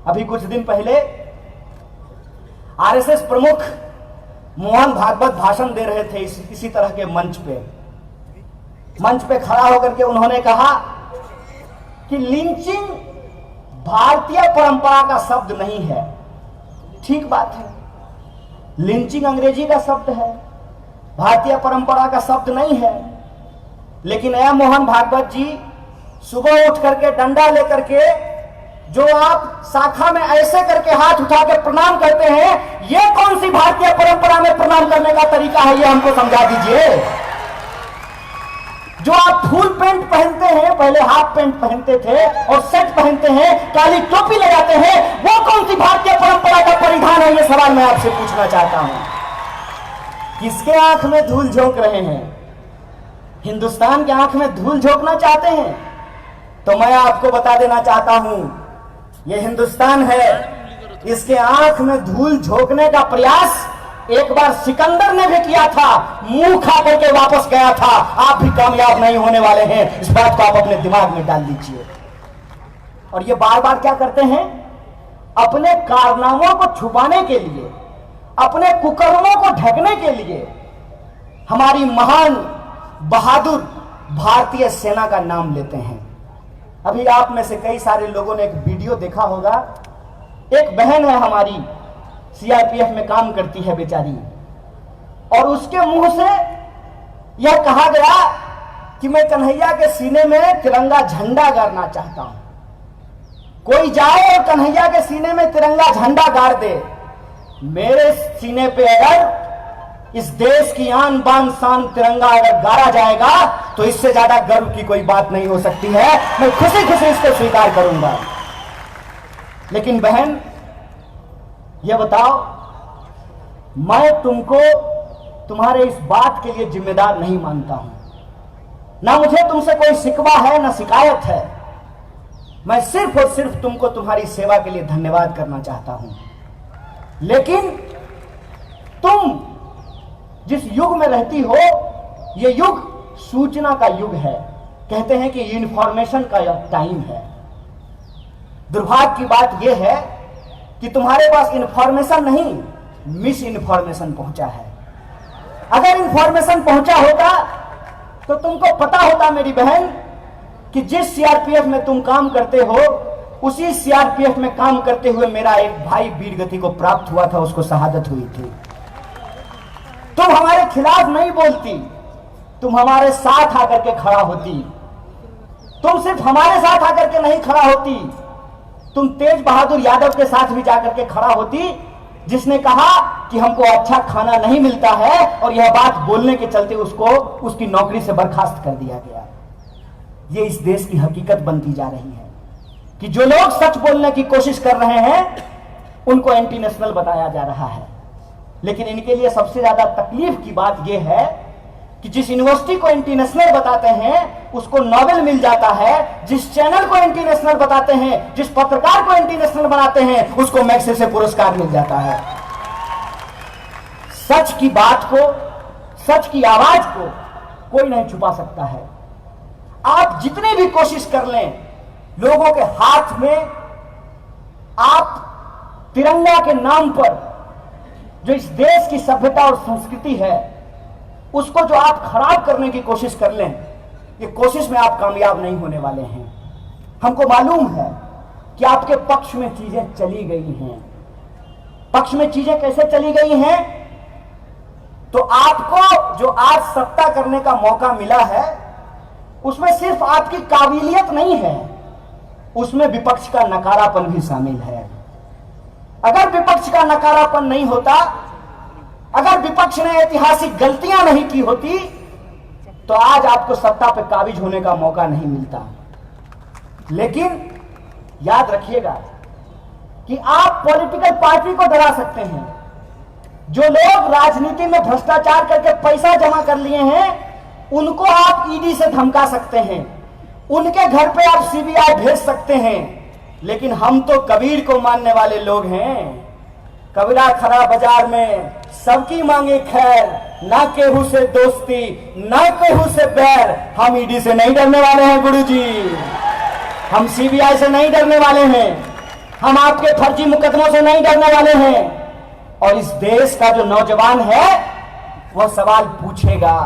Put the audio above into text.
अभी कुछ दिन पहले आरएसएस प्रमुख मोहन भागवत भाषण दे रहे थे इसी तरह के मंच पे खड़ा होकर के उन्होंने कहा कि लिंचिंग भारतीय परंपरा का शब्द नहीं है। ठीक बात है, लिंचिंग अंग्रेजी का शब्द है, भारतीय परंपरा का शब्द नहीं है। लेकिन ए मोहन भागवत जी, सुबह उठ करके डंडा लेकर के जो आप शाखा में ऐसे करके हाथ उठा के प्रणाम करते हैं, यह कौन सी भारतीय परंपरा में प्रणाम करने का तरीका है, यह हमको समझा दीजिए। जो आप फुल पैंट पहनते हैं, पहले हाफ पैंट पहनते थे और शर्ट पहनते हैं, काली टोपी लगाते हैं, वो कौन सी भारतीय परंपरा का परिधान है, यह सवाल मैं आपसे पूछना चाहता हूं। किसके आंख में धूल झोंक रहे हैं? हिंदुस्तान के आंख में धूल झोंकना चाहते हैं? तो मैं आपको बता देना चाहता हूं, यह हिंदुस्तान है, इसके आंख में धूल झोंकने का प्रयास एक बार सिकंदर ने भी किया था, मुंह खा करके वापस गया था। आप भी कामयाब नहीं होने वाले हैं, इस बात को आप अपने दिमाग में डाल लीजिए। और ये बार बार क्या करते हैं? अपने कारनामों को छुपाने के लिए, अपने कुकर्मों को ढकने के लिए हमारी महान बहादुर भारतीय सेना का नाम लेते हैं। अभी आप में से कई सारे लोगों ने एक वीडियो देखा होगा। एक बहन है हमारी, सीआरपीएफ में काम करती है बेचारी, और उसके मुंह से यह कहा गया कि मैं कन्हैया के सीने में तिरंगा झंडा गाड़ना चाहता हूं। कोई जाए और कन्हैया के सीने में तिरंगा झंडा गाड़ दे, मेरे सीने पे अगर इस देश की आन बान शान तिरंगा अगर गाड़ा जाएगा तो इससे ज्यादा गर्व की कोई बात नहीं हो सकती है। मैं खुशी खुशी इसको स्वीकार करूंगा। लेकिन बहन, यह बताओ, मैं तुमको तुम्हारे इस बात के लिए जिम्मेदार नहीं मानता हूं, ना मुझे तुमसे कोई शिकवा है ना शिकायत है। मैं सिर्फ और सिर्फ तुमको तुम्हारी सेवा के लिए धन्यवाद करना चाहता हूं। लेकिन तुम जिस युग में रहती हो, यह युग सूचना का युग है। कहते हैं कि इंफॉर्मेशन का यह टाइम है। दुर्भाग्य की बात यह है कि तुम्हारे पास इंफॉर्मेशन नहीं, मिस इंफॉर्मेशन पहुंचा है। अगर इंफॉर्मेशन पहुंचा होता तो तुमको पता होता मेरी बहन कि जिस सीआरपीएफ में तुम काम करते हो, उसी सीआरपीएफ में काम करते हुए मेरा एक भाई वीरगति को प्राप्त हुआ था, उसको शहादत हुई थी। तुम हमारे खिलाफ नहीं बोलती, तुम हमारे साथ आकर के खड़ा होती। तुम सिर्फ हमारे साथ आकर के नहीं खड़ा होती, तुम तेज बहादुर यादव के साथ भी जाकर के खड़ा होती, जिसने कहा कि हमको अच्छा खाना नहीं मिलता है, और यह बात बोलने के चलते उसको उसकी नौकरी से बर्खास्त कर दिया गया। यह इस देश की हकीकत बनती जा रही है कि जो लोग सच बोलने की कोशिश कर रहे हैं उनको एंटी नेशनल बताया जा रहा है। लेकिन इनके लिए सबसे ज्यादा तकलीफ की बात यह है कि जिस यूनिवर्सिटी को एंटी नेशनल बताते हैं उसको नोबेल मिल जाता है, जिस चैनल को एंटी नेशनल बताते हैं, जिस पत्रकार को एंटी नेशनल बनाते हैं, उसको मैग्सेसे पुरस्कार मिल जाता है। सच की बात को, सच की आवाज को कोई नहीं छुपा सकता है। आप जितनी भी कोशिश कर लें, लोगों के हाथ में आप तिरंगा के नाम पर जो इस देश की सभ्यता और संस्कृति है उसको जो आप खराब करने की कोशिश कर लें, ये कोशिश में आप कामयाब नहीं होने वाले हैं। हमको मालूम है कि आपके पक्ष में चीजें चली गई हैं। पक्ष में चीजें कैसे चली गई हैं? तो आपको जो आज सत्ता करने का मौका मिला है, उसमें सिर्फ आपकी काबिलियत नहीं है, उसमें विपक्ष का नकारापन भी शामिल है। अगर विपक्ष का नकारापन नहीं होता, अगर विपक्ष ने ऐतिहासिक गलतियां नहीं की होती, तो आज आपको सत्ता पर काबिज होने का मौका नहीं मिलता। लेकिन याद रखिएगा कि आप पॉलिटिकल पार्टी को डरा सकते हैं। जो लोग राजनीति में भ्रष्टाचार करके पैसा जमा कर लिए हैं, उनको आप ईडी से धमका सकते हैं, उनके घर पे आप सीबीआई भेज सकते हैं। लेकिन हम तो कबीर को मानने वाले लोग हैं। कबीरा खरा बाजार में सबकी मांगे खैर, ना केहू से दोस्ती ना केहू से बैर। हम ईडी से नहीं डरने वाले हैं गुरुजी, हम सीबीआई से नहीं डरने वाले हैं। हम आपके फर्जी मुकदमों से नहीं डरने वाले हैं। और इस देश का जो नौजवान है वह सवाल पूछेगा।